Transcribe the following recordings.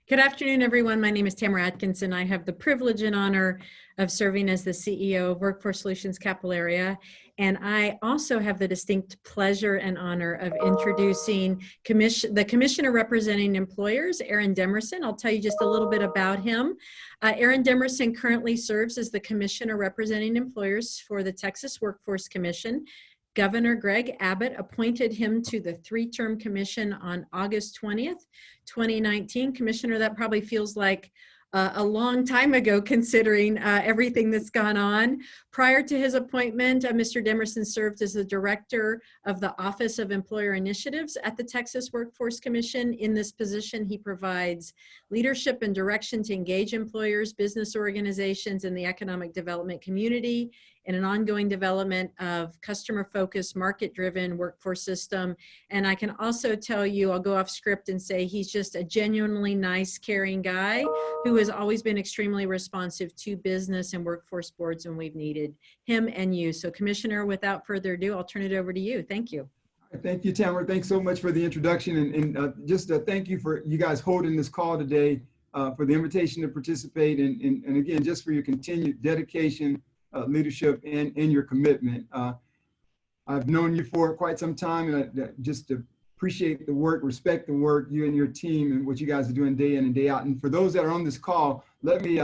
Good afternoon, everyone. My name is Tamara Atkinson. I have the privilege and honor of serving as the CEO of Workforce Solutions Capital Area. And I also have the distinct pleasure and honor of introducing the Commissioner representing employers, Aaron Demerson. I'll tell you just a little bit about him. Aaron Demerson currently serves as the Commissioner representing employers for the Texas Workforce Commission. Governor Greg Abbott appointed him to the three-term commission on August 20th, 2019. Commissioner, that probably feels like a long time ago considering everything that's gone on. Prior to his appointment, Mr. Demerson served as the director of the Office of Employer Initiatives at the Texas Workforce Commission. In this position, he provides leadership and direction to engage employers, business organizations, and the economic development community in an ongoing development of customer-focused, market-driven workforce system. And I can also tell you, I'll go off script and say he's just a genuinely nice, caring guy who has always been extremely responsive to business and workforce boards when we've needed him and you. So Commissioner, without further ado, I'll turn it over to you. Thank you. Thank you, Tamara. Thanks so much for the introduction. And just thank you for you guys holding this call today, for the invitation to participate. And again, just for your continued dedication, leadership, and your commitment. I've known you for quite some time, and I just appreciate the work, respect the work you and your team and what you guys are doing day in and day out. And for those that are on this call, let me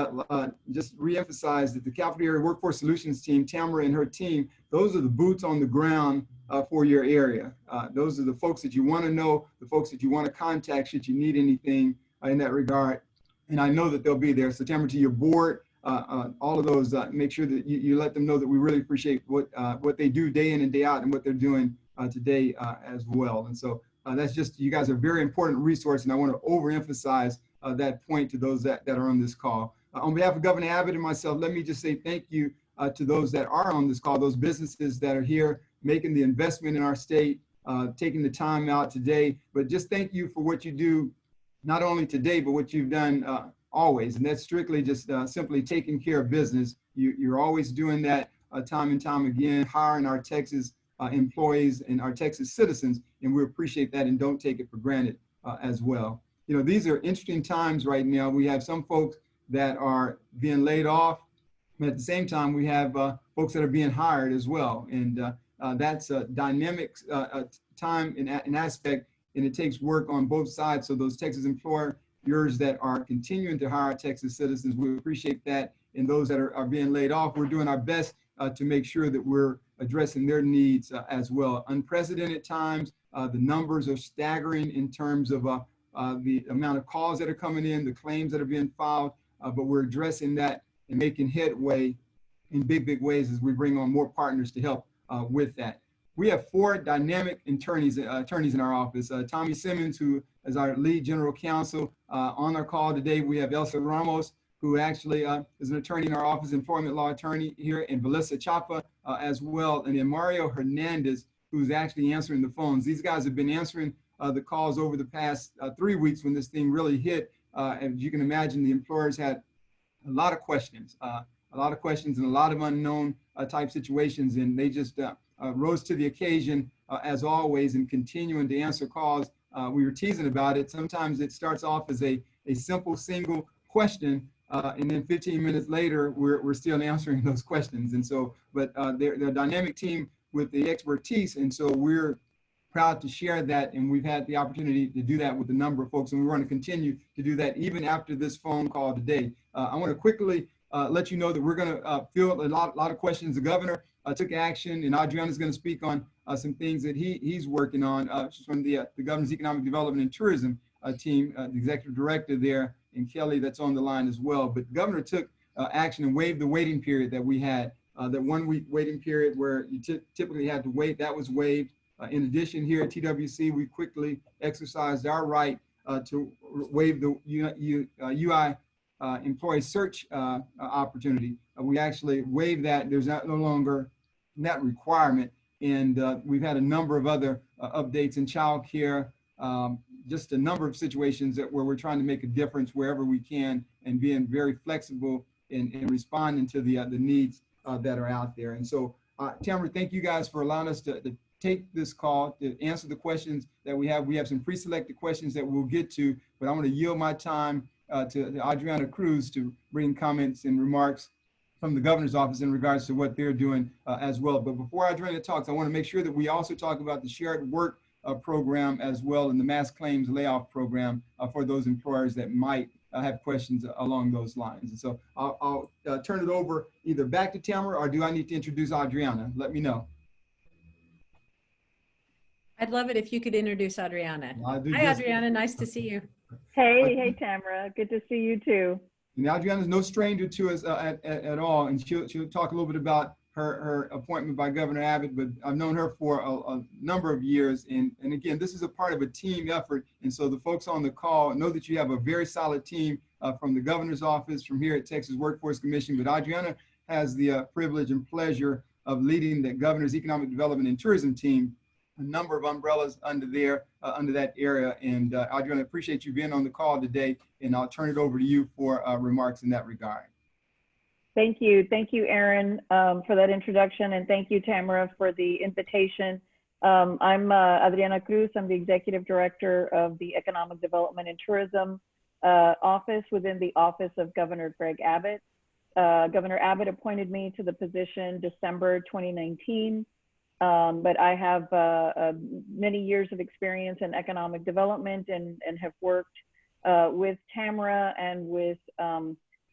just reemphasize that the Capital Area Workforce Solutions team, Tamara and her team, those are the boots on the ground for your area. Those are the folks that you want to know, the folks that you want to contact should you need anything in that regard. And I know that they'll be there. So Tamara, to your board, all of those, make sure that you let them know that we really appreciate what they do day in and day out and what they're doing today as well. And so that's just, you guys are a very important resource, and I want to overemphasize that point to those that are on this call. On behalf of Governor Abbott and myself, let me just say thank you to those that are on this call, those businesses that are here making the investment in our state, taking the time out today, but just thank you for what you do, not only today, but what you've done always. And that's strictly just simply taking care of business. You're always doing that time and time again, hiring our Texas employees and our Texas citizens, and we appreciate that and don't take it for granted as well. You know, these are interesting times right now. We have some folks that are being laid off, but at the same time, we have folks that are being hired as well. And that's a dynamic time and aspect, and it takes work on both sides. So those Texas employers that are continuing to hire Texas citizens, we appreciate that. And those that are being laid off, we're doing our best to make sure that we're addressing their needs as well. Unprecedented times, the numbers are staggering in terms of the amount of calls that are coming in, the claims that are being filed, but we're addressing that and making headway in big ways as we bring on more partners to help with that. We have 4 dynamic attorneys in our office. Tommy Simmons, who is our lead general counsel. On our call today, we have Elsa Ramos, who actually is an attorney in our office, employment law attorney here, and Velissa Chapa as well. And then Mario Hernandez, who's actually answering the phones. These guys have been answering the calls over the past 3 weeks when this thing really hit. And you can imagine, the employers had a lot of questions and a lot of unknown type situations, and they just rose to the occasion as always, and continuing to answer calls. We were teasing about it. Sometimes it starts off as a simple single question, and then 15 minutes later, we're still answering those questions. And so, but they're a dynamic team with the expertise, and so we're proud to share that, and we've had the opportunity to do that with a number of folks, and we want to continue to do that even after this phone call today. I want to quickly let you know that we're going to field a lot of questions. The governor took action, and Adriana is going to speak on some things that he's working on. She's from the governor's economic development and tourism team, the executive director there, and Kelly that's on the line as well. But the governor took action and waived the waiting period that we had, that 1 week waiting period where you typically had to wait. That was waived. In addition, here at TWC, we quickly exercised our right to waive the UI employee search opportunity. We actually waived that. There's no longer that requirement. And we've had a number of other updates in child care, just a number of situations where we're trying to make a difference wherever we can, and being very flexible in responding to the needs that are out there. And so, Tamara, thank you guys for allowing us to take this call to answer the questions that we have. We have some pre-selected questions that we'll get to, but I want to yield my time to Adriana Cruz to bring comments and remarks from the governor's office in regards to what they're doing as well. But before Adriana talks, I want to make sure that we also talk about the shared work program as well, and the mass claims layoff program for those employers that might have questions along those lines. And so I'll turn it over either back to Tamara, or do I need to introduce Adriana? Let me know. I'd love it if you could introduce Adriana. Hi, Adriana. Nice to see you. Hey, Tamara. Good to see you too. And Adriana's no stranger to us at all, and she'll talk a little bit about her appointment by Governor Abbott, but I've known her for a number of years. And again, this is a part of a team effort. And so the folks on the call know that you have a very solid team from the governor's office, from here at Texas Workforce Commission. But Adriana has the privilege and pleasure of leading the governor's economic development and tourism team, a number of umbrellas under there, under that area. And Adriana, appreciate you being on the call today. And I'll turn it over to you for remarks in that regard. Thank you, Aaron, for that introduction, and thank you, Tamara, for the invitation. I'm Adriana Cruz. I'm the Executive Director of the Economic Development and Tourism Office within the Office of Governor Greg Abbott. Governor Abbott appointed me to the position December 2019, but I have many years of experience in economic development and have worked with Tamara and with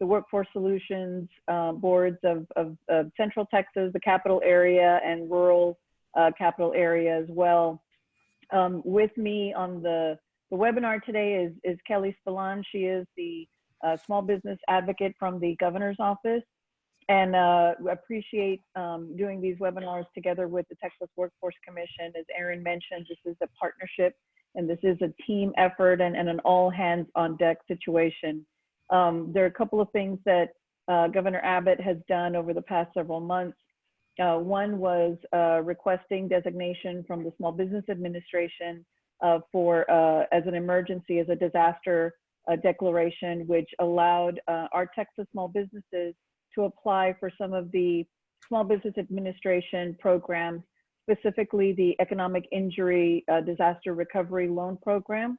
the Workforce Solutions boards of Central Texas, the capital area, and rural capital area as well. With me on the webinar today is Kelly Spillane. She is the small business advocate from the governor's office, and appreciate doing these webinars together with the Texas Workforce Commission. As Aaron mentioned, this is a partnership and this is a team effort and an all hands on deck situation. There are a couple of things that Governor Abbott has done over the past several months. One was requesting designation from the Small Business Administration for as an emergency, as a disaster declaration, which allowed our Texas small businesses to apply for some of the Small Business Administration programs, specifically the Economic Injury Disaster Recovery Loan Program.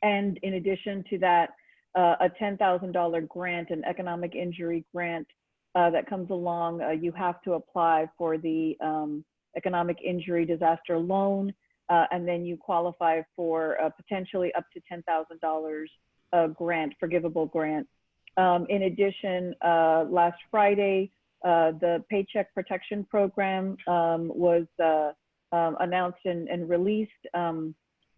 And in addition to that, a $10,000 grant, an economic injury grant that comes along. You have to apply for the economic injury disaster loan, and then you qualify for potentially up to $10,000 grant, forgivable grant. In addition, last Friday, the Paycheck Protection Program was announced and released.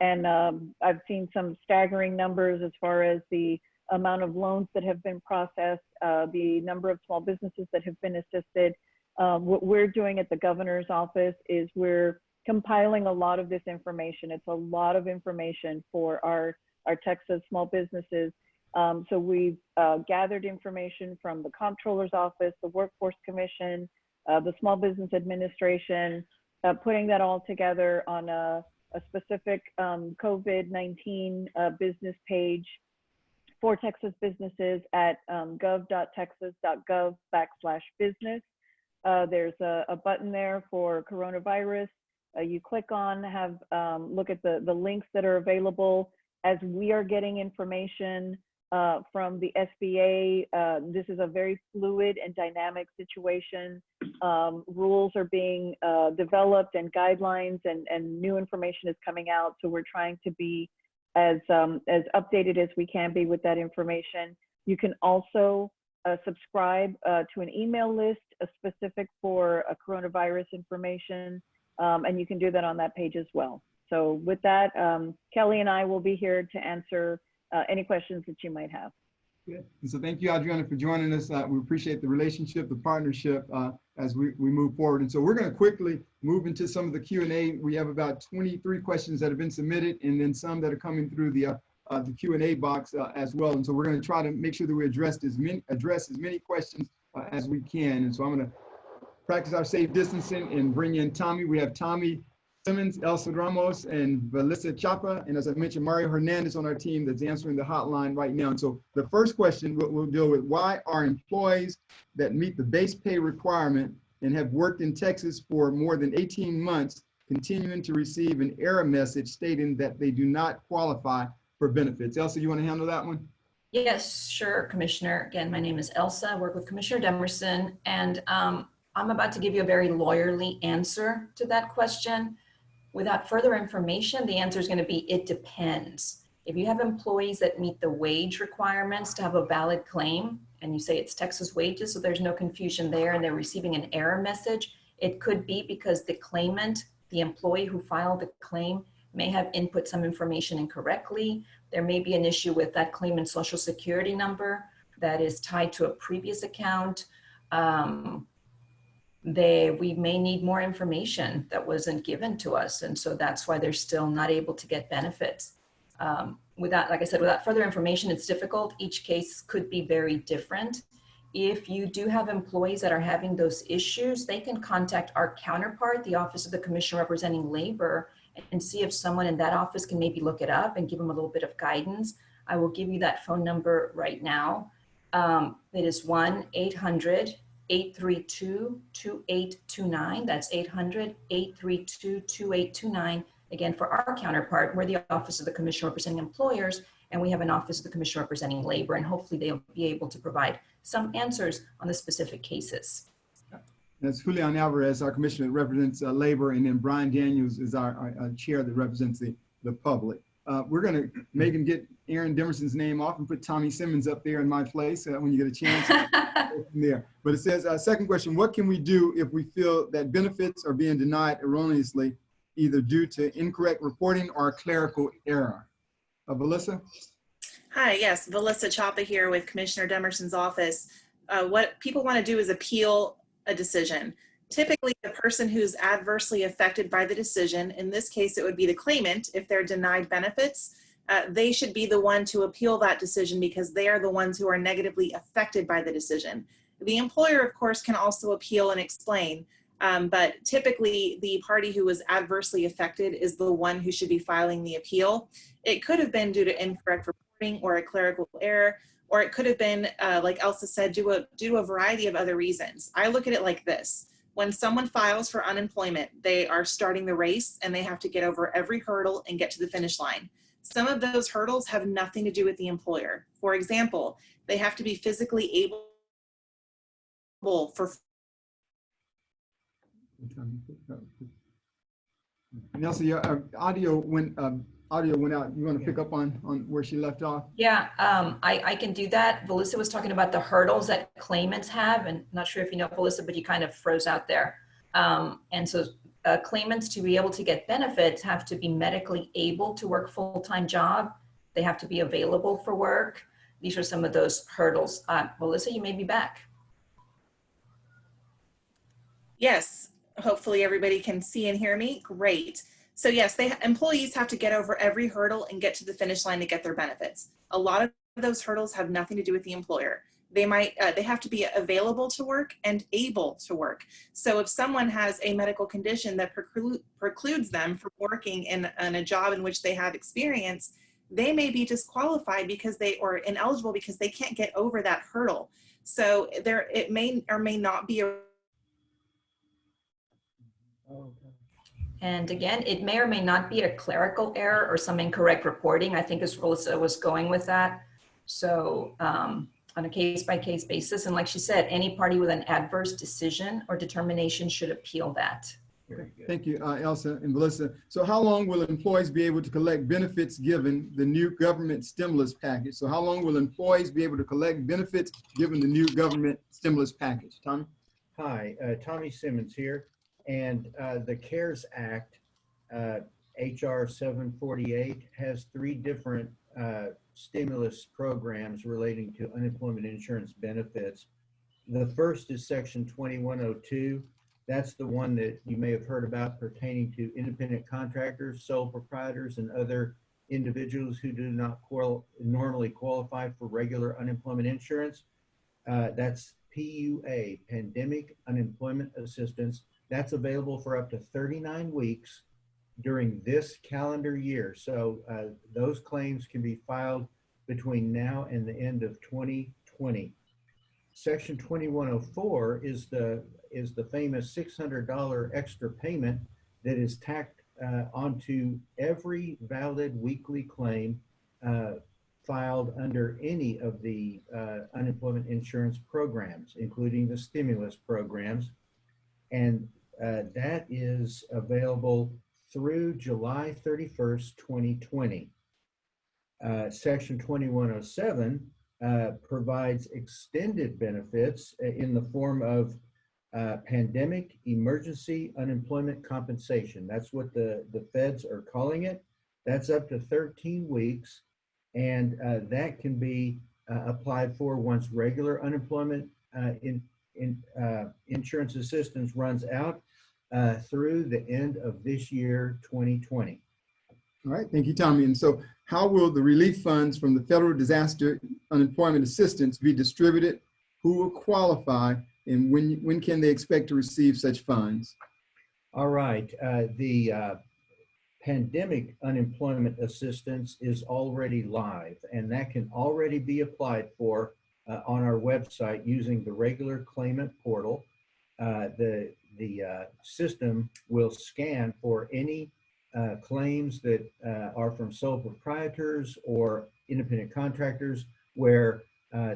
And I've seen some staggering numbers as far as the amount of loans that have been processed, the number of small businesses that have been assisted. What we're doing at the governor's office is we're compiling a lot of this information. It's a lot of information for our Texas small businesses. So we've gathered information from the Comptroller's Office, the Workforce Commission, the Small Business Administration, putting that all together on a specific COVID-19 business page for Texas businesses at gov.texas.gov/business. There's a button there for coronavirus. You click on, look at the links that are available. As we are getting information from the SBA, this is a very fluid and dynamic situation. Rules are being developed and guidelines, and new information is coming out. So we're trying to be as updated as we can be with that information. You can also subscribe to an email list specific for coronavirus information, and you can do that on that page as well. So with that, Kelly and I will be here to answer any questions that you might have. Good. And so thank you, Adriana, for joining us. We appreciate the relationship, the partnership as we move forward. And so we're going to quickly move into some of the Q&A. We have about 23 questions that have been submitted, and then some that are coming through the Q&A box as well. And so we're going to try to make sure that we address as many questions as we can. And so I'm going to practice our safe distancing and bring in Tommy. We have Tommy Simmons, Elsa Ramos, and Velissa Chapa. And as I mentioned, Mario Hernandez on our team that's answering the hotline right now. And so the first question we'll deal with: why are employees that meet the base pay requirement and have worked in Texas for more than 18 months continuing to receive an error message stating that they do not qualify for benefits? Elsa, you want to handle that one? Yes, sure, Commissioner. Again, my name is Elsa. I work with Commissioner Demerson, and I'm about to give you a very lawyerly answer to that question. Without further information, the answer is going to be, it depends. If you have employees that meet the wage requirements to have a valid claim, and you say it's Texas wages, so there's no confusion there, and they're receiving an error message, it could be because the claimant, the employee who filed the claim, may have input some information incorrectly. There may be an issue with that claimant's social security number that is tied to a previous account. We may need more information that wasn't given to us. And so that's why they're still not able to get benefits. Like I said, without further information, it's difficult. Each case could be very different. If you do have employees that are having those issues, they can contact our counterpart, the Office of the Commissioner representing Labor, and see if someone in that office can maybe look it up and give them a little bit of guidance. I will give you that phone number right now. It is 1-800-832-2829. That's 800-832-2829. Again, for our counterpart, we're the Office of the Commissioner representing employers, and we have an Office of the Commissioner representing Labor, and hopefully they'll be able to provide some answers on the specific cases. That's Julian Alvarez, our commissioner that represents Labor, and then Brian Daniels is our chair that represents the public. We're going to, Megan, get Aaron Demerson's name off and put Tommy Simmons up there in my place when you get a chance. There. But it says, second question, what can we do if we feel that benefits are being denied erroneously, either due to incorrect reporting or a clerical error? Velissa? Hi, yes, Velissa Chapa here with Commissioner Demerson's office. What people want to do is appeal a decision. Typically, the person who's adversely affected by the decision, in this case, it would be the claimant, if they're denied benefits, they should be the one to appeal that decision because they are the ones who are negatively affected by the decision. The employer, of course, can also appeal and explain, but typically the party who was adversely affected is the one who should be filing the appeal. It could have been due to incorrect reporting or a clerical error, or it could have been, like Elsa said, due to a variety of other reasons. I look at it like this. When someone files for unemployment, they are starting the race and they have to get over every hurdle and get to the finish line. Some of those hurdles have nothing to do with the employer. For example, they have to be physically able for. Nelson, your audio went out. You want to pick up on where she left off? Yeah, I can do that. Velissa was talking about the hurdles that claimants have, and I'm not sure if you know, Velissa, but you kind of froze out there. And so claimants, to be able to get benefits, have to be medically able to work full-time job. They have to be available for work. These are some of those hurdles. Velissa, you may be back. Yes, hopefully everybody can see and hear me. Great. So yes, employees have to get over every hurdle and get to the finish line to get their benefits. A lot of those hurdles have nothing to do with the employer. They have to be available to work and able to work. So if someone has a medical condition that precludes them from working in a job in which they have experience, they may be disqualified because or ineligible because they can't get over that hurdle. So it may or may not be a. And again, it may or may not be a clerical error or some incorrect reporting. I think as Velissa was going with that. So on a case-by-case basis, and like she said, any party with an adverse decision or determination should appeal that. Thank you, Elsa and Velissa. So how long will employees be able to collect benefits given the new government stimulus package? So how long will employees be able to collect benefits given the new government stimulus package? Tommy? Hi, Tommy Simmons here. And the CARES Act, HR 748, has 3 different stimulus programs relating to unemployment insurance benefits. The first is Section 2102. That's the one that you may have heard about pertaining to independent contractors, sole proprietors, and other individuals who do not normally qualify for regular unemployment insurance. That's PUA, Pandemic Unemployment Assistance. That's available for up to 39 weeks during this calendar year. So those claims can be filed between now and the end of 2020. Section 2104 is the famous $600 extra payment that is tacked onto every valid weekly claim filed under any of the unemployment insurance programs, including the stimulus programs. And that is available through July 31st, 2020. Section 2107 provides extended benefits in the form of pandemic emergency unemployment compensation. That's what the feds are calling it. That's up to 13 weeks, and that can be applied for once regular unemployment insurance assistance runs out through the end of this year, 2020. All right, thank you, Tommy. And so how will the relief funds from the Federal Disaster Unemployment Assistance be distributed? Who will qualify, and when can they expect to receive such funds? All right, the pandemic unemployment assistance is already live, and that can already be applied for on our website using the regular claimant portal. The system will scan for any claims that are from sole proprietors or independent contractors where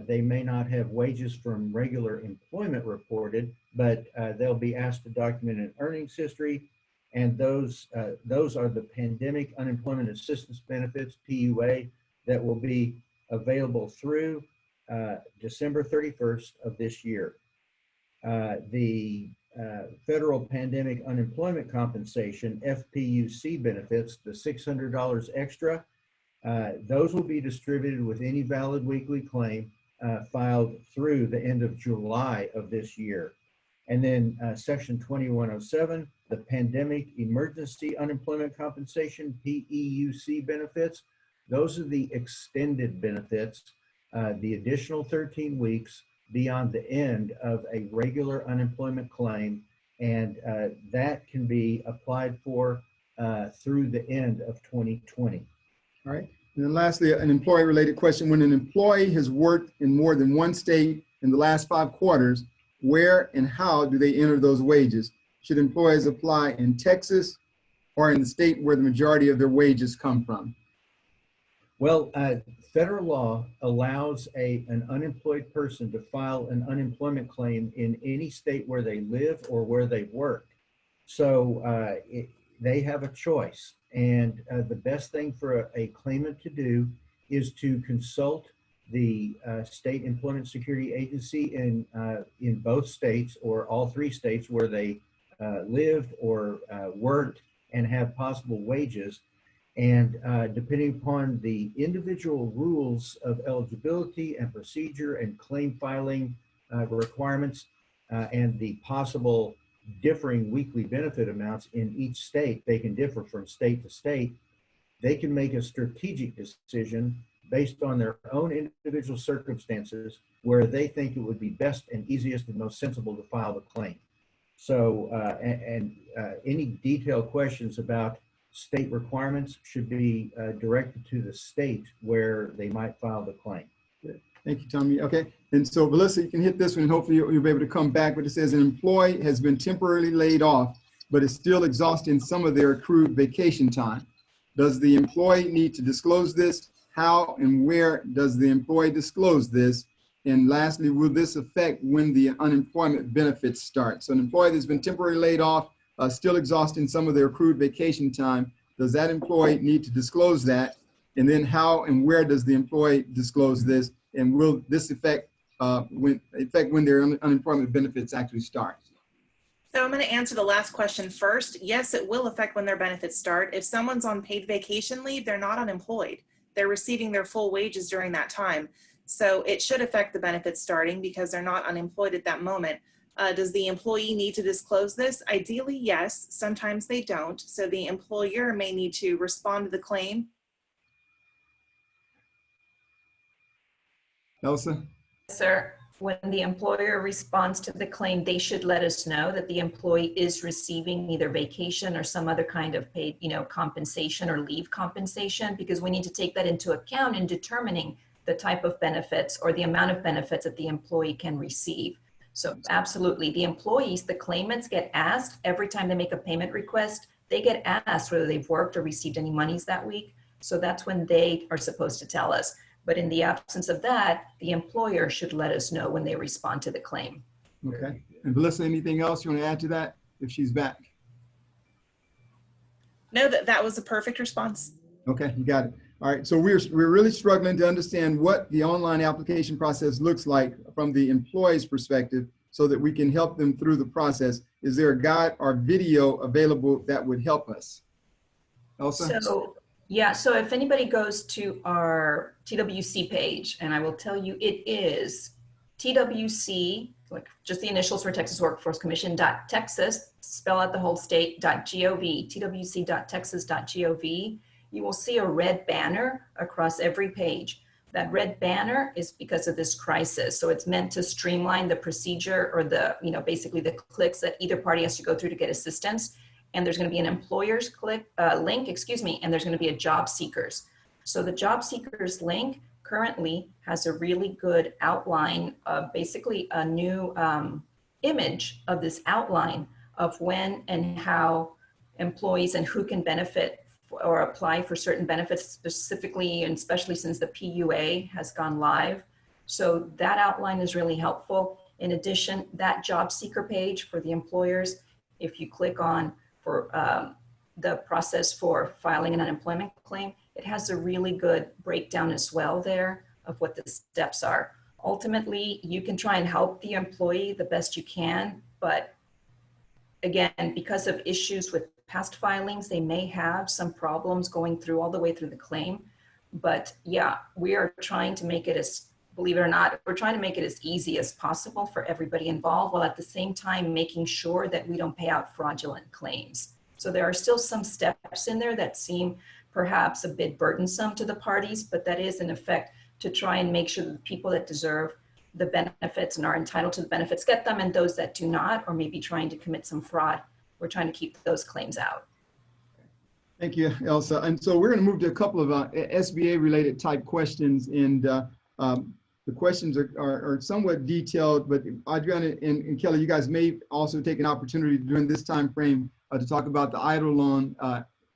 they may not have wages from regular employment reported, but they'll be asked to document an earnings history. And those are the pandemic unemployment assistance benefits, PUA, that will be available through December 31st of this year. The federal pandemic unemployment compensation, FPUC benefits, the $600 extra, those will be distributed with any valid weekly claim filed through the end of July of this year. And then Section 2107, the pandemic emergency unemployment compensation, PEUC benefits, those are the extended benefits, the additional 13 weeks beyond the end of a regular unemployment claim, and that can be applied for through the end of 2020. All right. And then lastly, an employee-related question. When an employee has worked in more than one state in the last 5 quarters, where and how do they enter those wages? Should employees apply in Texas or in the state where the majority of their wages come from? Well, federal law allows an unemployed person to file an unemployment claim in any state where they live or where they work. So they have a choice. And the best thing for a claimant to do is to consult the State Employment Security Agency in both states or all 3 states where they lived or worked and have possible wages. And depending upon the individual rules of eligibility and procedure and claim filing requirements and the possible differing weekly benefit amounts in each state, they can differ from state to state. They can make a strategic decision based on their own individual circumstances where they think it would be best and easiest and most sensible to file the claim. So, any detailed questions about state requirements should be directed to the state where they might file the claim. Thank you, Tommy. Okay, and so Velissa, you can hit this one and hopefully you'll be able to come back, but it says an employee has been temporarily laid off, but is still exhausting some of their accrued vacation time. Does the employee need to disclose this? How and where does the employee disclose this? And lastly, will this affect when the unemployment benefits start? So an employee that's been temporarily laid off, still exhausting some of their accrued vacation time, does that employee need to disclose that? And then how and where does the employee disclose this? And will this affect when their unemployment benefits actually start? So I'm going to answer the last question first. Yes, it will affect when their benefits start. If someone's on paid vacation leave, they're not unemployed. They're receiving their full wages during that time. So it should affect the benefits starting because they're not unemployed at that moment. Does the employee need to disclose this? Ideally, yes. Sometimes they don't. So the employer may need to respond to the claim. Elsa? Sir, when the employer responds to the claim, they should let us know that the employee is receiving either vacation or some other kind of paid, compensation or leave compensation, because we need to take that into account in determining the type of benefits or the amount of benefits that the employee can receive. So absolutely, the employees, the claimants get asked every time they make a payment request, they get asked whether they've worked or received any monies that week. So that's when they are supposed to tell us. But in the absence of that, the employer should let us know when they respond to the claim. Okay. And Velissa, anything else you want to add to that if she's back? No, that was a perfect response. Okay, you got it. All right, so we're really struggling to understand what the online application process looks like from the employee's perspective so that we can help them through the process. Is there a guide or video available that would help us? Elsa? So, yeah, so if anybody goes to our TWC page, and I will tell you it is TWC, like just the initials for Texas Workforce Commission, .texas, spell out the whole state, .gov, twc.texas.gov. You will see a red banner across every page. That red banner is because of this crisis. So it's meant to streamline the procedure or the, basically the clicks that either party has to go through to get assistance. And there's going to be an employer's link, and there's going to be a job seekers. So the job seekers link currently has a really good outline of basically a new image of this outline of when and how employees and who can benefit or apply for certain benefits specifically, and especially since the PUA has gone live. So that outline is really helpful. In addition, that job seeker page for the employers, if you click on for the process for filing an unemployment claim, it has a really good breakdown as well there of what the steps are. Ultimately, you can try and help the employee the best you can, but again, because of issues with past filings, they may have some problems going through all the way through the claim. But yeah, we are trying to make it as, believe it or not, we're trying to make it as easy as possible for everybody involved, while at the same time making sure that we don't pay out fraudulent claims. So there are still some steps in there that seem perhaps a bit burdensome to the parties, but that is in effect to try and make sure that the people that deserve the benefits and are entitled to the benefits get them, and those that do not, or maybe trying to commit some fraud, we're trying to keep those claims out. Thank you, Elsa. And so we're going to move to a couple of SBA related type questions, and the questions are somewhat detailed, but Adriana and Kelly, you guys may also take an opportunity during this time frame to talk about the EIDL loan,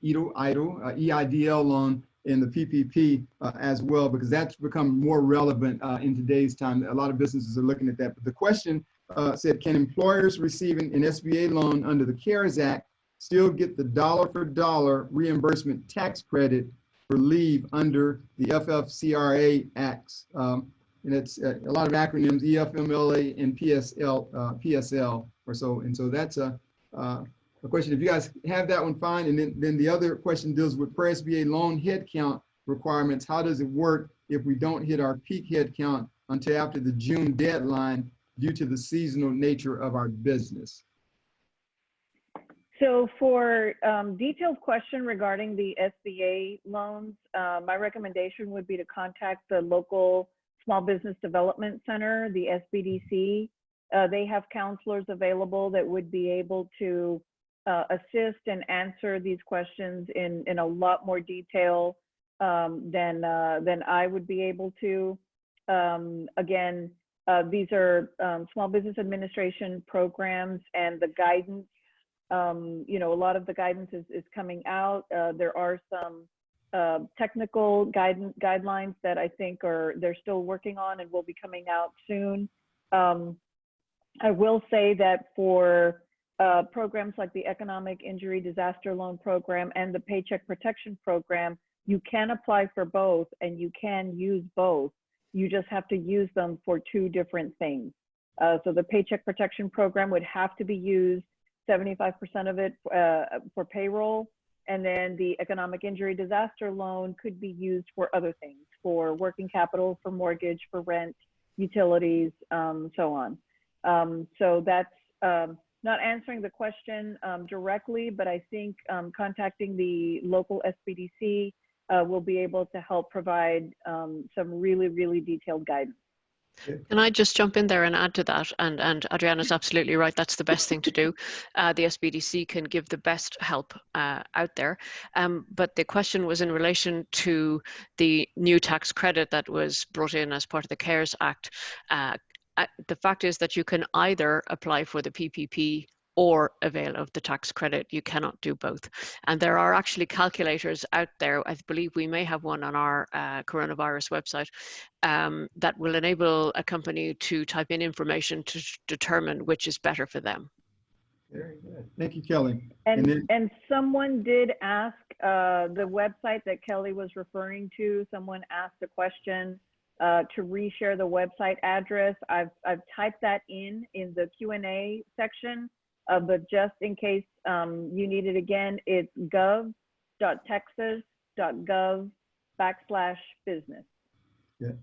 EIDL loan, and the PPP as well, because that's become more relevant in today's time. A lot of businesses are looking at that. But the question said, can employers receiving an SBA loan under the CARES Act still get the dollar-for-dollar reimbursement tax credit for leave under the FFCRA Acts? And it's a lot of acronyms, EFMLA and PSL or so. And so that's a question. If you guys have that one, fine. And then the other question deals with per SBA loan headcount requirements. How does it work if we don't hit our peak headcount until after the June deadline due to the seasonal nature of our business? So for detailed question regarding the SBA loans, my recommendation would be to contact the local Small Business Development Center, the SBDC. They have counselors available that would be able to assist and answer these questions in a lot more detail than I would be able to. Again, these are Small Business Administration programs, and the guidance, a lot of the guidance is coming out. There are some technical guidelines that I think they're still working on and will be coming out soon. I will say that for programs like the Economic Injury Disaster Loan Program and the Paycheck Protection Program, you can apply for both and you can use both. You just have to use them for two different things. So the Paycheck Protection Program would have to be used, 75% of it for payroll, and then the Economic Injury Disaster Loan could be used for other things, for working capital, for mortgage, for rent, utilities, so on. So that's not answering the question directly, but I think contacting the local SBDC will be able to help provide some really, really detailed guidance. Can I just jump in there and add to that? And Adriana's absolutely right. That's the best thing to do. The SBDC can give the best help out there. But the question was in relation to the new tax credit that was brought in as part of the CARES Act. The fact is that you can either apply for the PPP or avail of the tax credit. You cannot do both. And there are actually calculators out there. I believe we may have one on our coronavirus website that will enable a company to type in information to determine which is better for them. Very good. Thank you, Kelly. And someone did ask the website that Kelly was referring to. Someone asked a question to reshare the website address. I've typed that in the Q&A section, but just in case you need it again, it's gov.texas.gov/business. Yeah.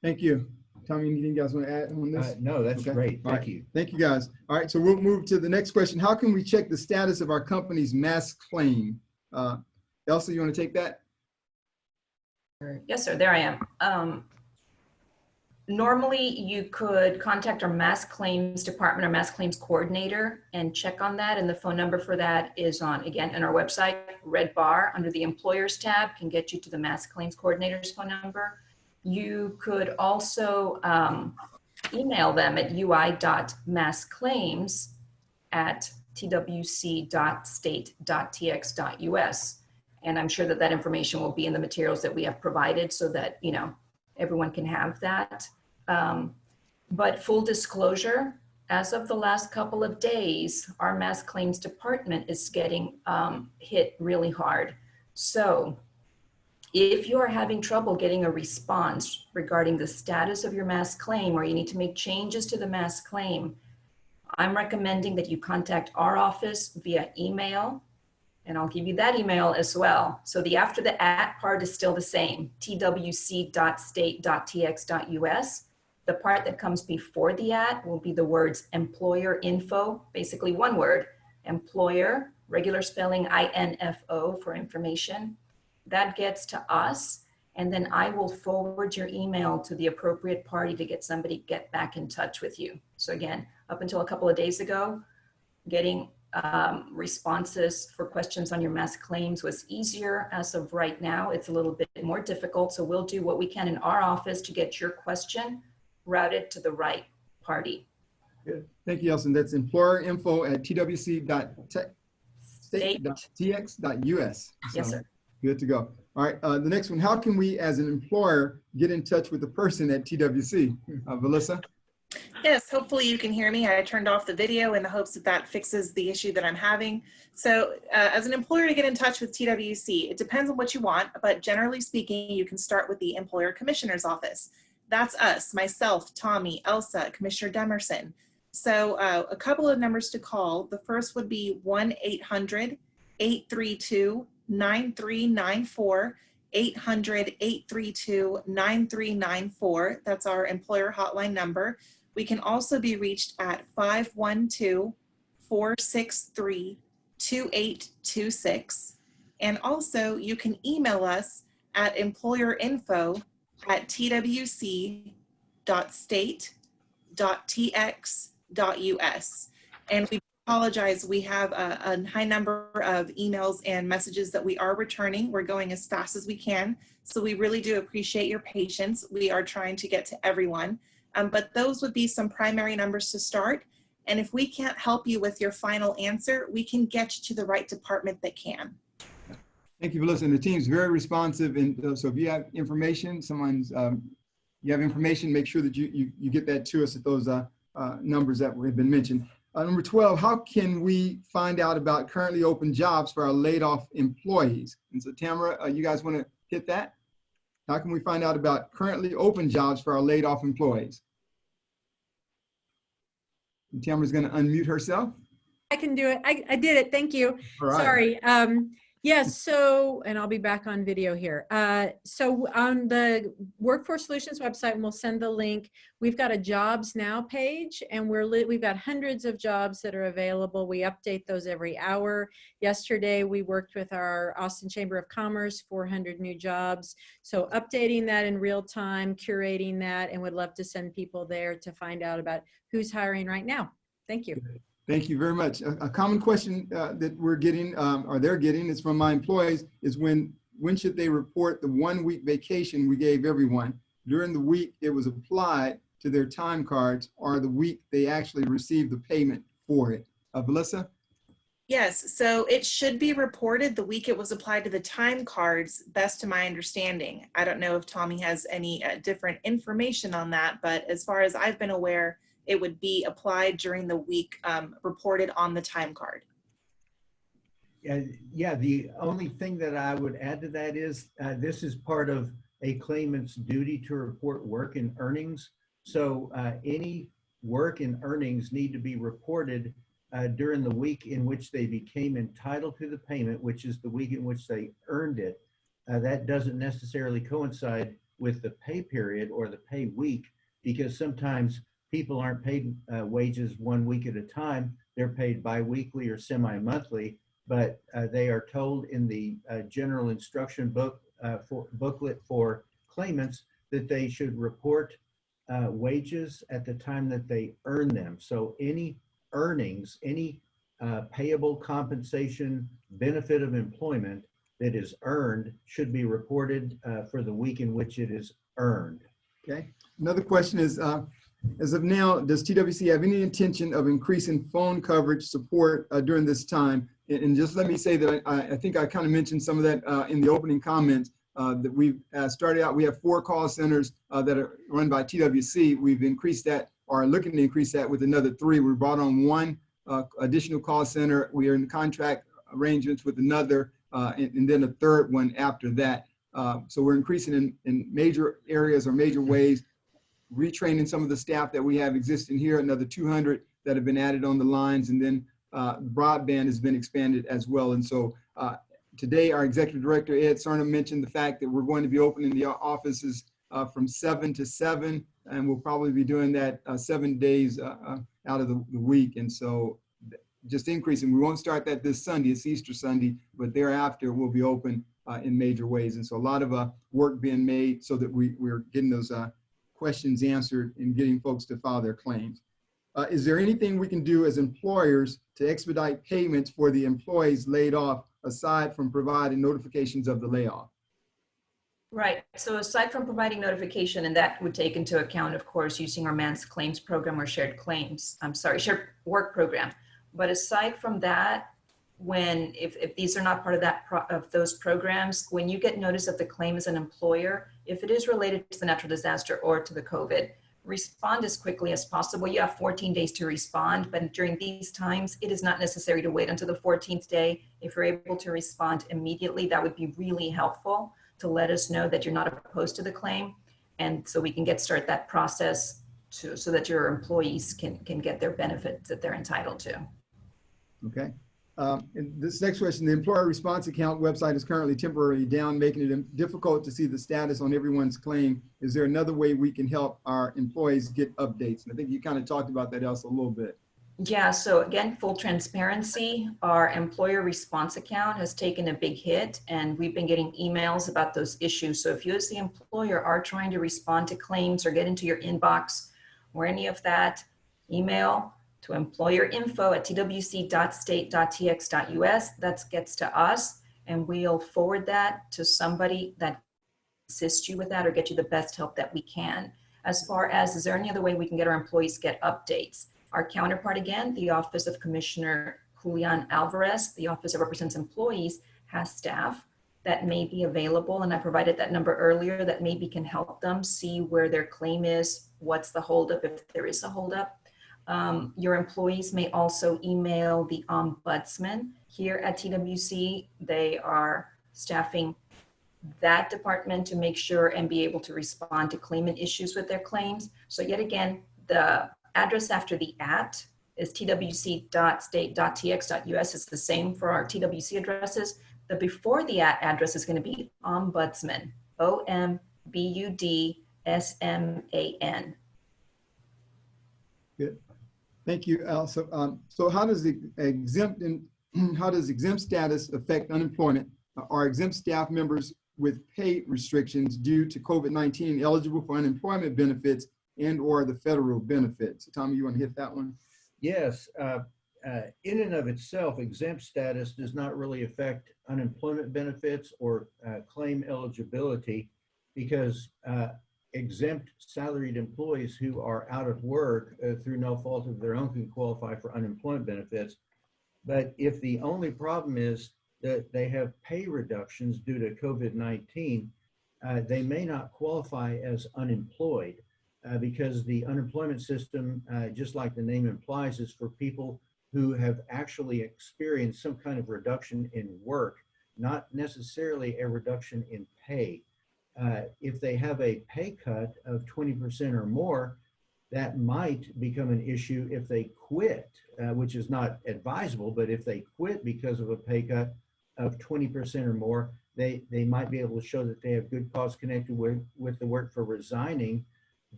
Thank you. Tommy, anything you guys want to add on this? No, that's Okay. great. All Thank right. you. Thank you, guys. All right, so we'll move to the next question. How can we check the status of our company's mass claim? Elsa, you want to take that? Yes, sir. There I am. Normally, you could contact our mass claims department or mass claims coordinator and check on that. And the phone number for that is on, again, on our website, red bar under the employers tab can get you to the mass claims coordinator's phone number. You could also email them at ui.mascclaims@twc.state.tx.us. And I'm sure that information will be in the materials that we have provided so that, you know, everyone can have that. But full disclosure, as of the last couple of days, our mass claims department is getting hit really hard. So if you are having trouble getting a response regarding the status of your mass claim, or you need to make changes to the mass claim, I'm recommending that you contact our office via email, and I'll give you that email as well. So the after the @ part is still the same, twc.state.tx.us. The part that comes before the @ will be the words employer info, basically one word, employer, regular spelling INFO for information. That gets to us, and then I will forward your email to the appropriate party to get somebody get back in touch with you. So again, up until a couple of days ago, getting responses for questions on your mass claims was easier. As of right now, it's a little bit more difficult. So we'll do what we can in our office to get your question routed to the right party. Good. Thank you, Elson. That's employerinfo@twc.state.tx.us. Yes, sir. Good to go. All right, the next one, how can we as an employer get in touch with the person at TWC? Velissa? Yes, hopefully you can hear me. I turned off the video in the hopes that that fixes the issue that I'm having. So as an employer to get in touch with TWC, it depends on what you want, but generally speaking, you can start with the Employer Commissioner's Office. That's us, myself, Tommy, Elsa, Commissioner Demerson. So a couple of numbers to call. The first would be 1-800-832-9394, 800-832-9394. That's our employer hotline number. We can also be reached at 512-463-2826. And also you can email us at employerinfo@twc.state.tx.us. And we apologize, we have a high number of emails and messages that we are returning. We're going as fast as we can. So we really do appreciate your patience. We are trying to get to everyone. But those would be some primary numbers to start. And if we can't help you with your final answer, we can get you to the right department that can. Thank you for listening. The team's very responsive. And so if you have information, you have information, make sure that you get that to us at those numbers that have been mentioned. Number 12, how can we find out about currently open jobs for our laid off employees? And so Tamara, you guys want to hit that? How can we find out about currently open jobs for our laid off employees? And Tamara's going to unmute herself. I can do it. I did it. Thank you. All right. Sorry. Yes. So, and I'll be back on video here. So on the Workforce Solutions website, and we'll send the link, we've got a Jobs Now page, and we've got hundreds of jobs that are available. We update those every hour. Yesterday, we worked with our Austin Chamber of Commerce, 400 new jobs. So updating that in real time, curating that, and would love to send people there to find out about who's hiring right now. Thank you. Thank you very much. A common question that we're getting, or they're getting, is from my employees, is when should they report the 1 week vacation we gave everyone? During the week it was applied to their time cards, or the week they actually received the payment for it. Velissa? Yes, so it should be reported the week it was applied to the time cards, best to my understanding. I don't know if Tommy has any different information on that, but as far as I've been aware, it would be applied during the week reported on the time card. Yeah, the only thing that I would add to that is this is part of a claimant's duty to report work and earnings. So any work and earnings need to be reported during the week in which they became entitled to the payment, which is the week in which they earned it. That doesn't necessarily coincide with the pay period or the pay week, because sometimes people aren't paid wages 1 week at a time. They're paid bi-weekly or semi-monthly, but they are told in the general instruction booklet for claimants that they should report wages at the time that they earn them. So any earnings, any payable compensation, benefit of employment that is earned should be reported for the week in which it is earned. Okay. Another question is, as of now, does TWC have any intention of increasing phone coverage support during this time? And just let me say that I think I kind of mentioned some of that in the opening comments, that we've started out. We have 4 call centers that are run by TWC. We've increased that, or are looking to increase that with another 3. We brought on 1 additional call center. We are in contract arrangements with another, and then a 3rd one after that. So we're increasing in major areas or major ways, retraining some of the staff that we have existing here, another 200 that have been added on the lines, and then broadband has been expanded as well. And so today, our executive director, Ed Cerna, mentioned the fact that we're going to be opening the offices from 7 to 7, and we'll probably be doing that 7 days out of the week. And so just increasing. We won't start that this Sunday, it's Easter Sunday, but thereafter we'll be open in major ways. And so a lot of work being made so that we're getting those questions answered and getting folks to file their claims. Is there anything we can do as employers to expedite payments for the employees laid off, aside from providing notifications of the layoff? Right. So aside from providing notification, and that would take into account, of course, using our managed claims program or shared work program. But aside from that, if these are not part of those programs, when you get notice of the claim as an employer, if it is related to the natural disaster or to the COVID, respond as quickly as possible. You have 14 days to respond, but during these times, it is not necessary to wait until the 14th day. If you're able to respond immediately, that would be really helpful to let us know that you're not opposed to the claim, and so we can start that process so that your employees can get their benefits that they're entitled to. Okay. And this next question, the employer response account website is currently temporarily down, making it difficult to see the status on everyone's claim. Is there another way we can help our employees get updates? And I think you kind of talked about that, Elsa, a little bit. Yeah, so again, full transparency, our employer response account has taken a big hit, and we've been getting emails about those issues. So if you as the employer are trying to respond to claims or get into your inbox or any of that, email to employerinfo@twc.state.tx.us. That gets to us, and we'll forward that to somebody that can assist you with that or get you the best help that we can. As far as, is there any other way we can get our employees get updates? Our counterpart, again, the Office of Commissioner Julian Alvarez, the office that represents employees, has staff that may be available, and I provided that number earlier, that maybe can help them see where their claim is, what's the holdup, if there is a holdup. Your employees may also email the ombudsman here at TWC. They are staffing that department to make sure and be able to respond to claimant issues with their claims. So yet again, the address after the @ is twc.state.tx.us. It's the same for our TWC addresses. The before the @ address is going to be ombudsman, OMBUDSMAN. Good. Thank you, Elsa. So how does exempt status affect unemployment? Are exempt staff members with pay restrictions due to COVID-19 eligible for unemployment benefits and or the federal benefits? Tommy, you want to hit that one? Yes. In and of itself, exempt status does not really affect unemployment benefits or claim eligibility, because exempt salaried employees who are out of work through no fault of their own can qualify for unemployment benefits. But if the only problem is that they have pay reductions due to COVID-19, they may not qualify as unemployed because the unemployment system, just like the name implies, is for people who have actually experienced some kind of reduction in work, not necessarily a reduction in pay. If they have a pay cut of 20% or more, that might become an issue if they quit, which is not advisable, but if they quit because of a pay cut of 20% or more, they might be able to show that they have good cause connected with the work for resigning,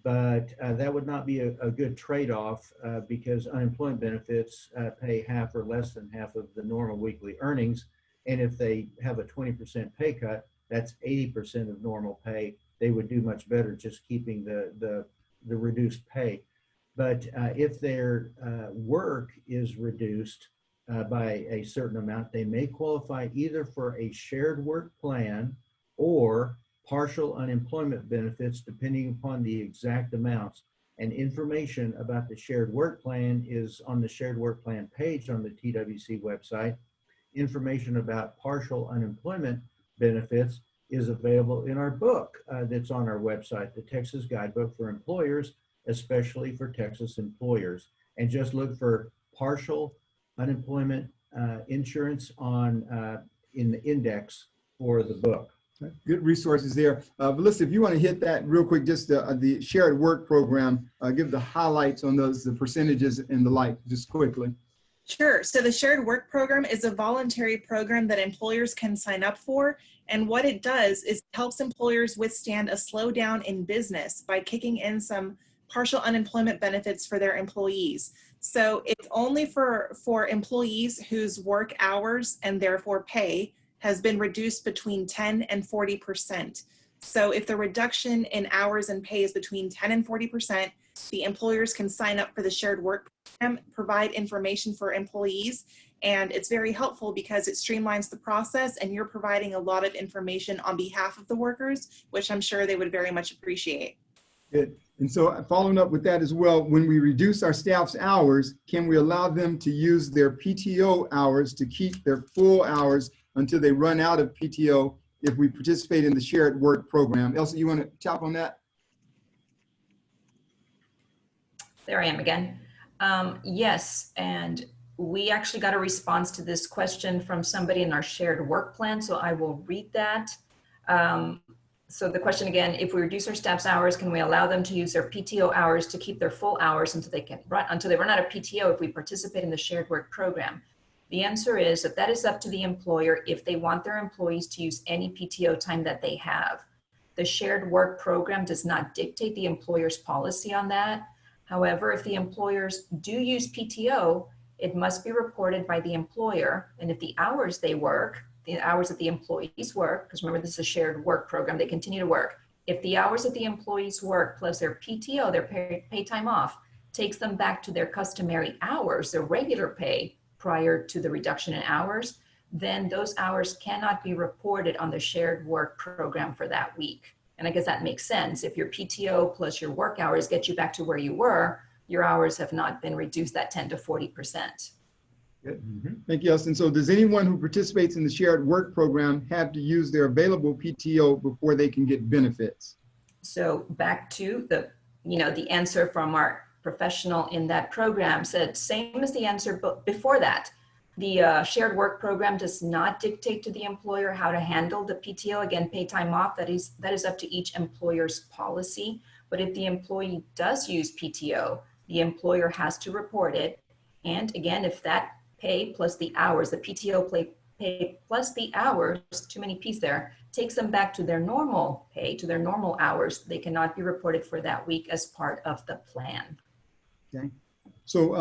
but that would not be a good trade-off because unemployment benefits pay half or less than half of the normal weekly earnings. And if they have a 20% pay cut, that's 80% of normal pay. They would do much better just keeping the reduced pay. But if their work is reduced by a certain amount, they may qualify either for a shared work plan or partial unemployment benefits, depending upon the exact amounts. And information about the shared work plan is on the shared work plan page on the TWC website. Information about partial unemployment benefits is available in our book that's on our website, the Texas Guidebook for Employers, especially for Texas employers. And just look for partial unemployment insurance in the index for the book. Good resources there. Velissa, if you want to hit that real quick, just the shared work program, give the highlights on those, the percentages and the like, just quickly. Sure. So the shared work program is a voluntary program that employers can sign up for. And what it does is it helps employers withstand a slowdown in business by kicking in some partial unemployment benefits for their employees. So it's only for employees whose work hours and therefore pay has been reduced between 10 and 40%. So if the reduction in hours and pay is between 10 and 40%, the employers can sign up for the shared work program, provide information for employees, and it's very helpful because it streamlines the process and you're providing a lot of information on behalf of the workers, which I'm sure they would very much appreciate. Good. And so following up with that as well, when we reduce our staff's hours, can we allow them to use their PTO hours to keep their full hours until they run out of PTO if we participate in the shared work program? Elsa, you want to tap on that? There I am again. Yes, and we actually got a response to this question from somebody in our shared work plan, so I will read that. So the question again, if we reduce our staff's hours, can we allow them to use their PTO hours to keep their full hours until they run out of PTO if we participate in the shared work program? The answer is that is up to the employer if they want their employees to use any PTO time that they have. The shared work program does not dictate the employer's policy on that. However, if the employers do use PTO, it must be reported by the employer. And if the hours they work, the hours that the employees work, because remember this is a shared work program, they continue to work. If the hours that the employees work plus their PTO, their pay time off, takes them back to their customary hours, their regular pay prior to the reduction in hours, then those hours cannot be reported on the shared work program for that week. And I guess that makes sense. If your PTO plus your work hours get you back to where you were, your hours have not been reduced that 10 to 40%. Good. Thank you, Elsa. So does anyone who participates in the shared work program have to use their available PTO before they can get benefits? So back to the answer from our professional in that program said, same as the answer before that. The shared work program does not dictate to the employer how to handle the PTO, again, pay time off. That is up to each employer's policy. But if the employee does use PTO, the employer has to report it. And again, if that pay plus the hours, the PTO pay plus the hours, too many P's there, takes them back to their normal pay, to their normal hours, they cannot be reported for that week as part of the plan. Okay. So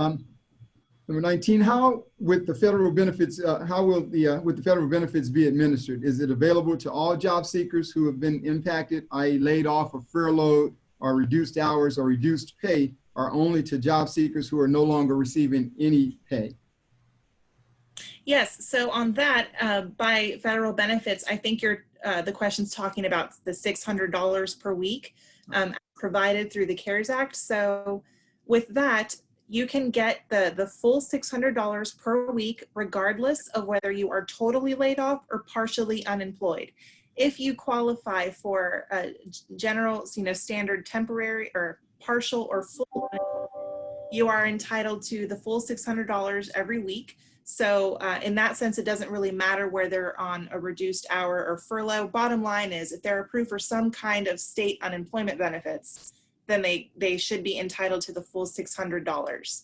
number 19, how with the federal benefits, how will the federal benefits be administered? Is it available to all job seekers who have been impacted, i.e. laid off or furloughed or reduced hours or reduced pay, or only to job seekers who are no longer receiving any pay? Yes, so on that, by federal benefits, I think the question's talking about the $600 per week. provided through the CARES Act. So with that, you can get the full $600 per week, regardless of whether you are totally laid off or partially unemployed. If you qualify for a general, standard temporary or partial or full, you are entitled to the full $600 every week. So in that sense, it doesn't really matter where they're on a reduced hour or furlough. Bottom line is, if they're approved for some kind of state unemployment benefits, then they should be entitled to the full $600.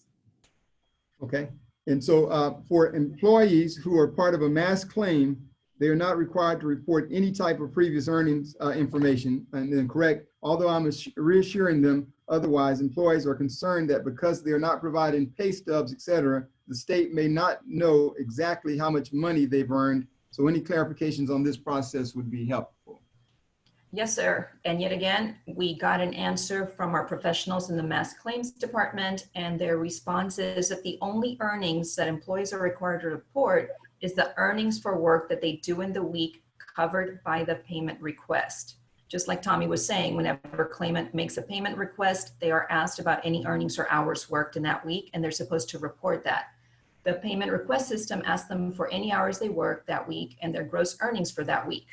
Okay. And so for employees who are part of a mass claim, they are not required to report any type of previous earnings information. And then correct, although I'm reassuring them otherwise, employees are concerned that because they're not providing pay stubs, et cetera, the state may not know exactly how much money they've earned. So any clarifications on this process would be helpful. Yes, sir. And yet again, we got an answer from our professionals in the mass claims department, and their response is that the only earnings that employees are required to report is the earnings for work that they do in the week covered by the payment request. Just like Tommy was saying, whenever a claimant makes a payment request, they are asked about any earnings or hours worked in that week, and they're supposed to report that. The payment request system asks them for any hours they worked that week and their gross earnings for that week.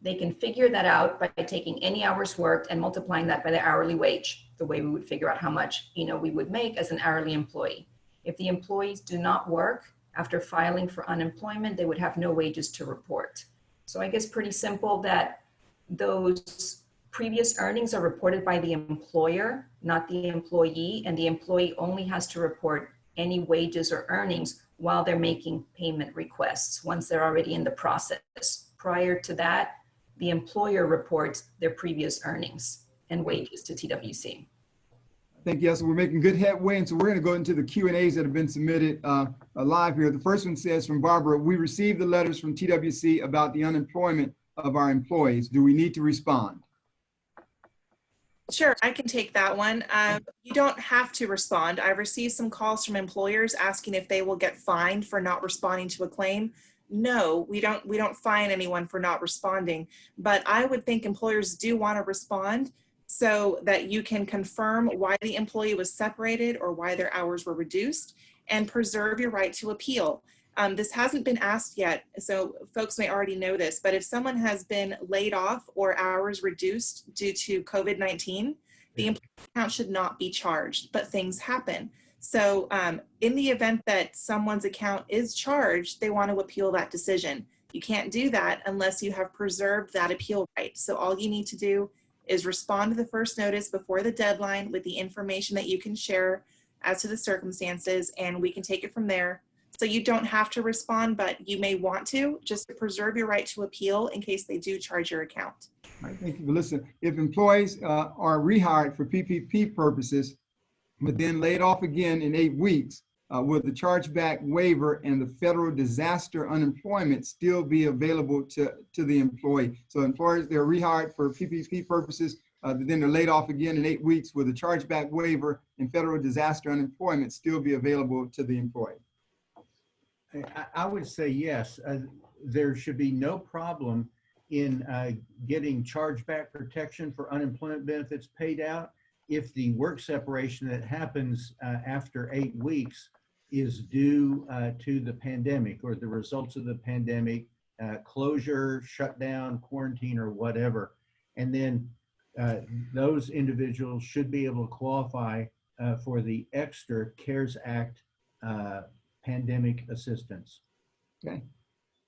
They can figure that out by taking any hours worked and multiplying that by the hourly wage, the way we would figure out how much we would make as an hourly employee. If the employees do not work after filing for unemployment, they would have no wages to report. So I guess pretty simple that those previous earnings are reported by the employer, not the employee, and the employee only has to report any wages or earnings while they're making payment requests, once they're already in the process. Prior to that, the employer reports their previous earnings and wages to TWC. Thank you. So we're making good headway, and so we're going to go into the Q&As that have been submitted live here. The first one says from Barbara, we received the letters from TWC about the unemployment of our employees. Do we need to respond? Sure, I can take that one. You don't have to respond. I've received some calls from employers asking if they will get fined for not responding to a claim. No, we don't fine anyone for not responding, but I would think employers do want to respond so that you can confirm why the employee was separated or why their hours were reduced, and preserve your right to appeal. This hasn't been asked yet, so folks may already know this, but if someone has been laid off or hours reduced due to COVID-19, the employee account should not be charged, but things happen. So in the event that someone's account is charged, they want to appeal that decision. You can't do that unless you have preserved that appeal right. So all you need to do is respond to the first notice before the deadline with the information that you can share as to the circumstances, and we can take it from there. So you don't have to respond, but you may want to, just to preserve your right to appeal in case they do charge your account. All right, thank you. Melissa, if employees are rehired for PPP purposes, but then laid off again in 8 weeks, will the chargeback waiver and the federal disaster unemployment still be available to the employee? So employers, they're rehired for PPP purposes, then they're laid off again in 8 weeks. Will the chargeback waiver and federal disaster unemployment still be available to the employee? I would say yes. There should be no problem in getting chargeback protection for unemployment benefits paid out if the work separation that happens after 8 weeks is due to the pandemic or the results of the pandemic, closure, shutdown, quarantine, or whatever. And then those individuals should be able to qualify for the extra CARES Act pandemic assistance. Okay.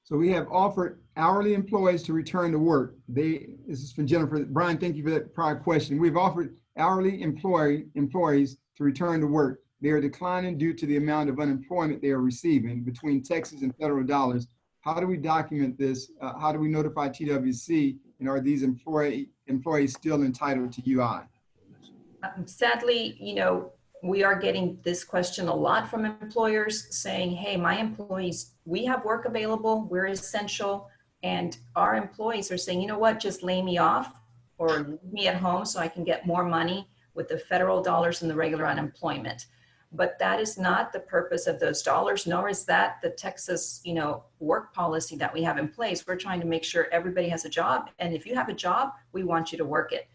So we have offered hourly employees to return to work. This is from Jennifer. Brian, thank you for that prior question. We've offered hourly employees to return to work. They are declining due to the amount of unemployment they are receiving between Texas and federal dollars. How do we document this? How do we notify TWC? And are these employees still entitled to UI? Sadly, we are getting this question a lot from employers saying, hey, my employees, we have work available, we're essential, and our employees are saying, you know what, just lay me off or leave me at home so I can get more money with the federal dollars and the regular unemployment. But that is not the purpose of those dollars, nor is that the Texas, work policy that we have in place. We're trying to make sure everybody has a job. And if you have a job, we want you to work it.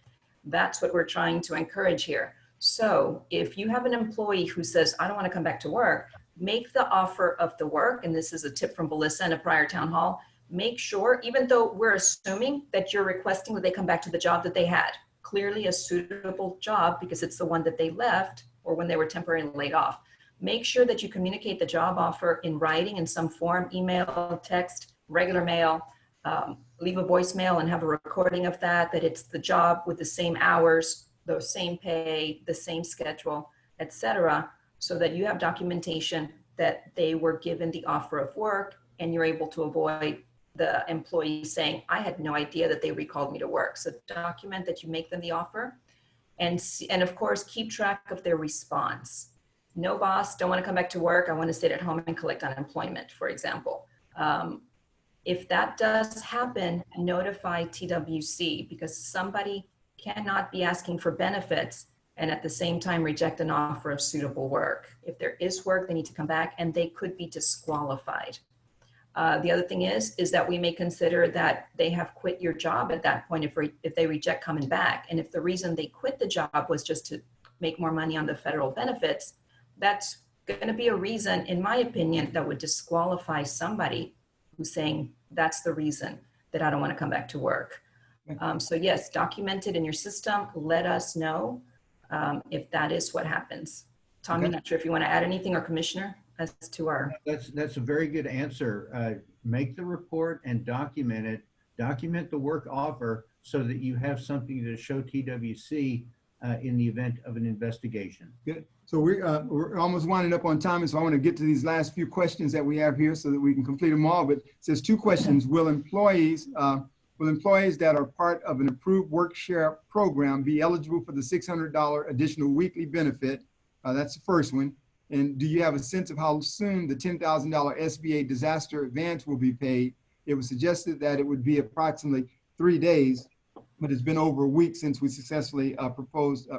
That's what we're trying to encourage here. So if you have an employee who says, I don't want to come back to work, make the offer of the work. And this is a tip from Velissa in a prior town hall. Make sure, even though we're assuming that you're requesting that they come back to the job that they had, clearly a suitable job because it's the one that they left or when they were temporarily laid off. Make sure that you communicate the job offer in writing in some form, email, text, regular mail, leave a voicemail and have a recording of that it's the job with the same hours, the same pay, the same schedule, etc., so that you have documentation that they were given the offer of work and you're able to avoid the employee saying, I had no idea that they recalled me to work. So document that you make them the offer and of course, keep track of their response. No boss, don't want to come back to work. I want to sit at home and collect unemployment, for example. If that does happen, notify TWC because somebody cannot be asking for benefits and at the same time reject an offer of suitable work. If there is work, they need to come back and they could be disqualified. The other thing is that we may consider that they have quit your job at that point if they reject coming back. And if the reason they quit the job was just to make more money on the federal benefits, that's going to be a reason, in my opinion, that would disqualify somebody who's saying that's the reason that I don't want to come back to work. So yes, document it in your system. Let us know if that is what happens. Tommy, okay. Not sure if you want to add anything, or Commissioner, as to our. That's a very good answer. Make the report and document it. Document the work offer so that you have something to show TWC in the event of an investigation. Good. So we're almost winding up on time, and so I want to get to these last few questions that we have here so that we can complete them all. But it says 2 questions. Will employees that are part of an approved work share program be eligible for the $600 additional weekly benefit? That's the first one. And do you have a sense of how soon the $10,000 SBA disaster advance will be paid? It was suggested that it would be approximately 3 days, but it's been over a week since we successfully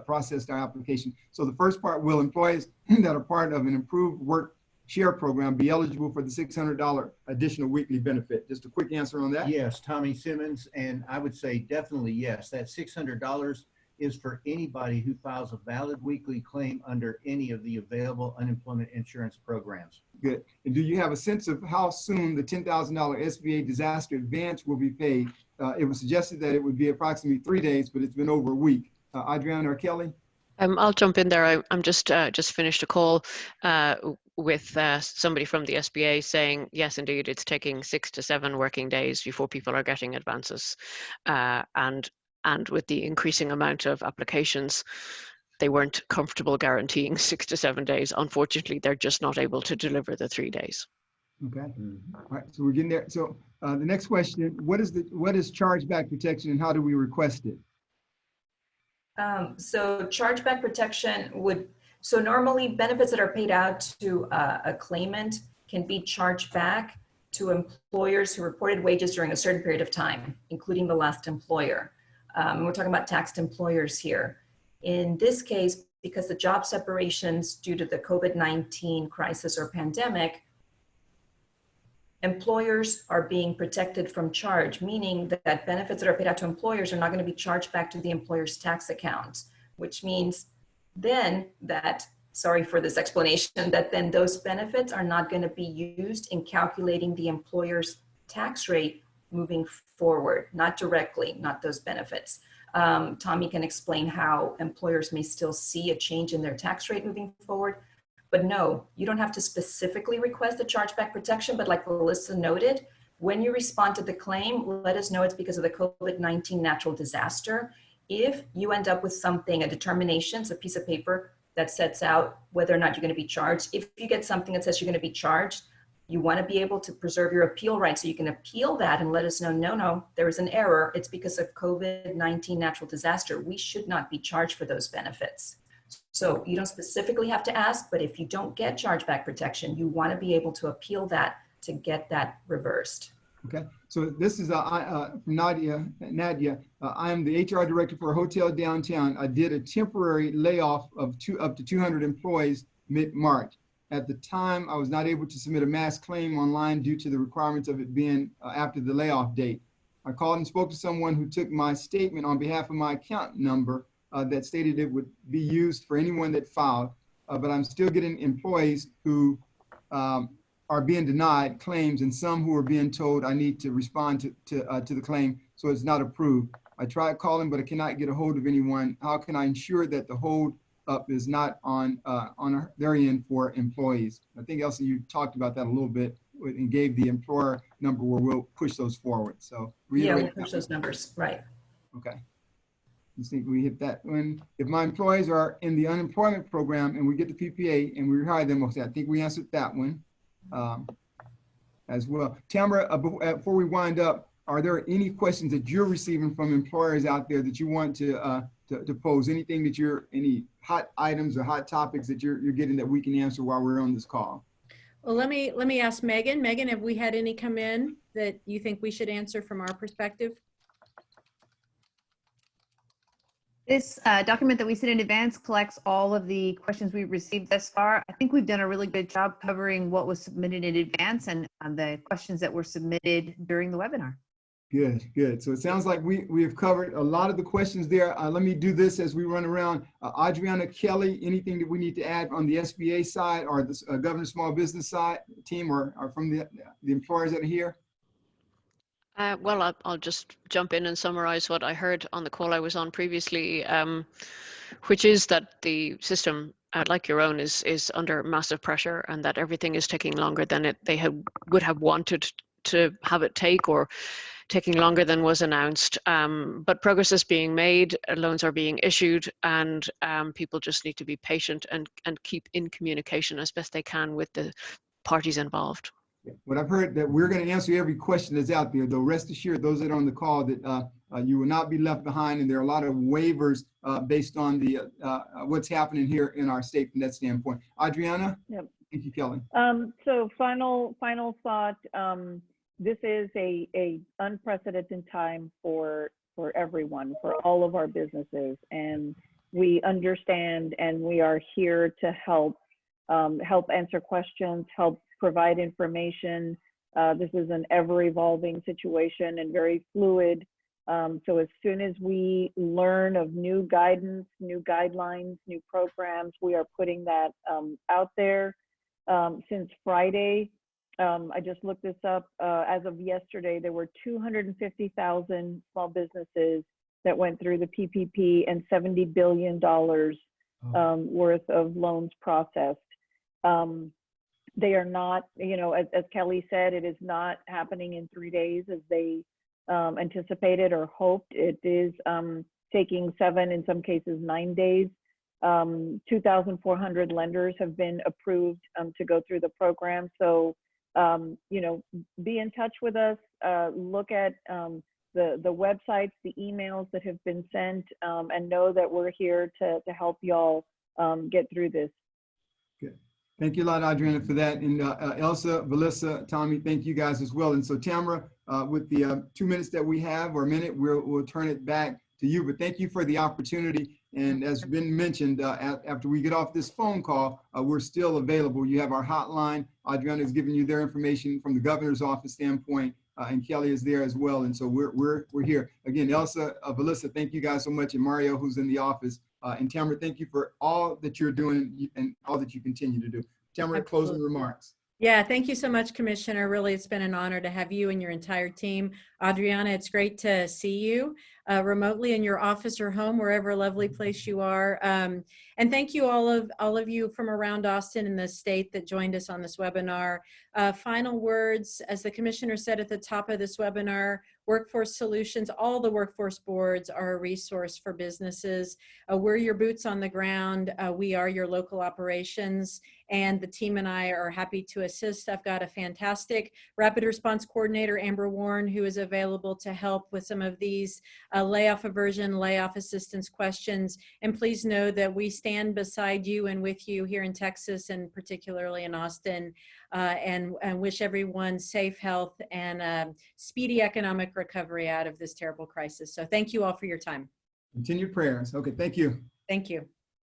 processed our application. So the first part, will employees that are part of an improved work share program be eligible for the $600 additional weekly benefit? Just a quick answer on that. Yes, Tommy Simmons, and I would say definitely yes. That $600 is for anybody who files a valid weekly claim under any of the available unemployment insurance programs. Good. And do you have a sense of how soon the $10,000 SBA disaster advance will be paid? It was suggested that it would be approximately 3 days, but it's been over a week. Adriana or Kelly? I'll jump in there. I'm just finished a call with somebody from the SBA saying, yes, indeed, it's taking 6 to 7 working days before people are getting advances. And with the increasing amount of applications, they weren't comfortable guaranteeing 6 to 7 days. Unfortunately, they're just not able to deliver the 3 days. Okay. All right. So we're getting there. So the next question, what is chargeback protection and how do we request it? So chargeback protection so normally benefits that are paid out to a claimant can be charged back to employers who reported wages during a certain period of time, including the last employer. We're talking about taxed employers here. In this case, because the job separations due to the COVID-19 crisis or pandemic, employers are being protected from charge, meaning that benefits that are paid out to employers are not going to be charged back to the employer's tax account, which means then that, sorry for this explanation, that then those benefits are not going to be used in calculating the employer's tax rate moving forward, not directly, not those benefits. Tommy can explain how employers may still see a change in their tax rate moving forward. But no, you don't have to specifically request the chargeback protection, but like Velissa noted, when you respond to the claim, let us know it's because of the COVID-19 natural disaster. If you end up with something, a determination, it's a piece of paper that sets out whether or not you're going to be charged. If you get something that says you're going to be charged, you want to be able to preserve your appeal right. So you can appeal that and let us know, no, there is an error. It's because of COVID-19 natural disaster. We should not be charged for those benefits. So you don't specifically have to ask, but if you don't get chargeback protection, you want to be able to appeal that to get that reversed. Okay, so this is from Nadia. I am the HR director for a hotel downtown. I did a temporary layoff of up to 200 employees mid-March. At the time, I was not able to submit a mass claim online due to the requirements of it being after the layoff date. I called and spoke to someone who took my statement on behalf of my account number that stated it would be used for anyone that filed, but I'm still getting employees who are being denied claims and some who are being told I need to respond to the claim, so it's not approved. I tried calling, but I cannot get a hold of anyone. How can I ensure that the hold up is not on their end for employees? I think, Elsa, you talked about that a little bit and gave the employer number where we'll push those forward. So Yeah, reiterate we'll push that. those numbers, right. Okay. I think we hit that one. If my employees are in the unemployment program and we get the PPA and we hire them, I think we answered that one as well. Tamara, before we wind up, are there any questions that you're receiving from employers out there that you want to pose? Anything that any hot items or hot topics that you're getting that we can answer while we're on this call? Well, let me ask Megan. Megan, have we had any come in that you think we should answer from our perspective? This document that we sent in advance collects all of the questions we've received thus far. I think we've done a really good job covering what was submitted in advance and the questions that were submitted during the webinar. Good, good. So it sounds like we have covered a lot of the questions there. Let me do this as we run around. Adriana, Kelly, anything that we need to add on the SBA side or the Governor Small Business side team or from the employers that are here? Well, I'll just jump in and summarize what I heard on the call I was on previously, which is that the system, like your own, is under massive pressure and that everything is taking longer than they would have wanted to have it take, or taking longer than was announced. But progress is being made, loans are being issued, and people just need to be patient and keep in communication as best they can with the parties involved. What I've heard that we're going to answer every question that's out there, though rest assured those that are on the call that you will not be left behind, and there are a lot of waivers based on the what's happening here in our state from that standpoint. Adriana? Yep. Thank you, Kelly. So final thought, this is a unprecedented time for everyone, for all of our businesses, and we understand and we are here to help answer questions, help provide information. This is an ever-evolving situation and very fluid. So as soon as we learn of new guidance, new guidelines, new programs, we are putting that out there. Since Friday, I just looked this up, as of yesterday, there were 250,000 small businesses that went through the PPP and $70 billion worth of loans processed. They are not, as Kelly said, it is not happening in 3 days as they anticipated or hoped. It is taking 7, in some cases 9 days. 2,400 lenders have been approved to go through the program. So, be in touch with us, look at the websites, the emails that have been sent, and know that we're here to help y'all get through this. Good. Thank you a lot, Adriana, for that. And Elsa, Velissa, Tommy, thank you guys as well. And so Tamara, with the 2 minutes that we have, or a minute, we'll turn it back to you. But thank you for the opportunity. And as been mentioned, after we get off this phone call, we're still available. You have our hotline. Adriana is giving you their information from the governor's office standpoint, and Kelly is there as well. And so we're here. Again, Elsa, Velissa, thank you guys so much. And Mario, who's in the office. And Tamara, thank you for all that you're doing and all that you continue to do. Tamara, closing remarks. Yeah, thank you so much, Commissioner. Really, it's been an honor to have you and your entire team. Adriana, it's great to see you remotely in your office or home, wherever lovely place you are. And thank you all of you from around Austin and the state that joined us on this webinar. Final words, as the Commissioner said at the top of this webinar, Workforce Solutions, all the workforce boards are a resource for businesses. We're your boots on the ground. We are your local operations, and the team and I are happy to assist. I've got a fantastic rapid response coordinator, Amber Warren, who is available to help with some of these layoff aversion, layoff assistance questions. And please know that we stand beside you and with you here in Texas, and particularly in Austin, and wish everyone safe health and speedy economic recovery out of this terrible crisis. So thank you all for your time. Continued prayers. Okay, thank you. Thank you.